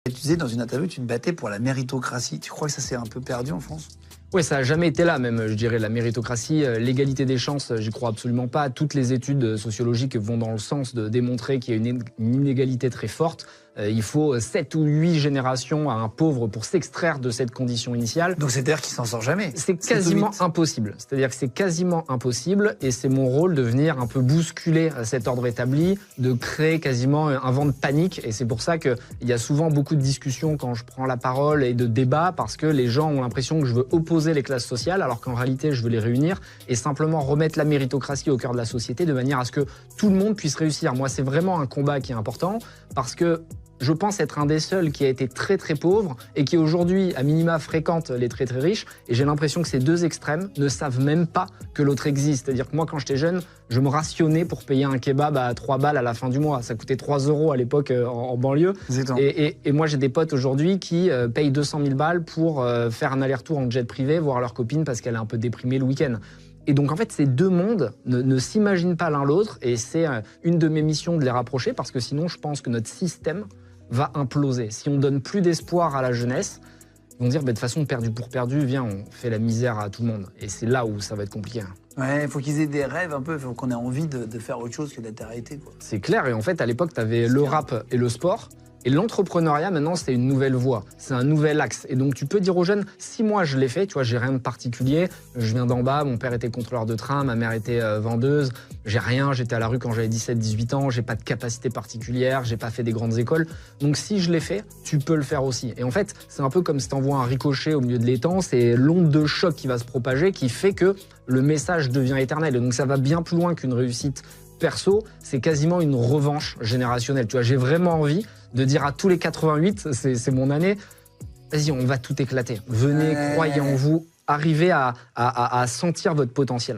Tu disais dans une interview, tu te battais pour la méritocratie. Tu crois que ça s'est un peu perdu en France? Oui, ça n'a jamais été là, même, je dirais, la méritocratie. L'égalité des chances, j'y crois absolument pas. Toutes les études sociologiques vont dans le sens de démontrer qu'il y a une inégalité très forte. Il faut 7 ou 8 générations à un pauvre pour s'extraire de cette condition initiale. Donc c'est-à-dire qu'il s'en sort jamais. C'est quasiment impossible. C'est-à-dire que c'est quasiment impossible et c'est mon rôle de venir un peu bousculer cet ordre établi, de créer quasiment un vent de panique. Et c'est pour ça qu'il y a souvent beaucoup de discussions quand je prends la parole et de débats parce que les gens ont l'impression que je veux opposer les classes sociales alors qu'en réalité je veux les réunir et simplement remettre la méritocratie au cœur de la société de manière à ce que tout le monde puisse réussir. Moi, c'est vraiment un combat qui est important parce que je pense être un des seuls qui a été très très pauvre et qui aujourd'hui, à minima, fréquente les très très riches. Et j'ai l'impression que ces deux extrêmes ne savent même pas que l'autre existe. C'est-à-dire que moi, quand j'étais jeune, je me rationnais pour payer un kebab à 3 balles à la fin du mois. Ça coûtait 3 € à l'époque en banlieue. Et moi, j'ai des potes aujourd'hui qui payent 200 000 balles pour faire un aller-retour en jet privé, voir leur copine parce qu'elle est un peu déprimée le week-end. Et donc, en fait, ces deux mondes ne s'imaginent pas l'un l'autre. Et c'est une de mes missions de les rapprocher parce que sinon, je pense que notre système va imploser. Si on donne plus d'espoir à la jeunesse, ils vont dire, de toute façon, perdu pour perdu, viens, on fait la misère à tout le monde. Et c'est là où ça va être compliqué. Ouais, il faut qu'ils aient des rêves un peu, il faut qu'on ait envie de faire autre chose que d'être arrêté, quoi. C'est clair, et en fait, à l'époque, tu avais le rap et le sport. Et l'entrepreneuriat, maintenant, c'est une nouvelle voie, c'est un nouvel axe. Et donc, tu peux dire aux jeunes, si moi je l'ai fait, tu vois, j'ai rien de particulier, je viens d'en bas, mon père était contrôleur de train, ma mère était vendeuse, j'ai rien, j'étais à la rue quand j'avais 17-18 ans, j'ai pas de capacité particulière, j'ai pas fait des grandes écoles. Donc, si je l'ai fait, tu peux le faire aussi. Et en fait, c'est un peu comme si t'envoies un ricochet au milieu de l'étang, c'est l'onde de choc qui va se propager qui fait que le message devient éternel. Et donc, ça va bien plus loin qu'une réussite perso, c'est quasiment une revanche générationnelle. Tu vois, j'ai vraiment envie de dire à tous les 88, c'est mon année, vas-y, on va tout éclater. Venez, croyez en vous, arrivez à sentir votre potentiel.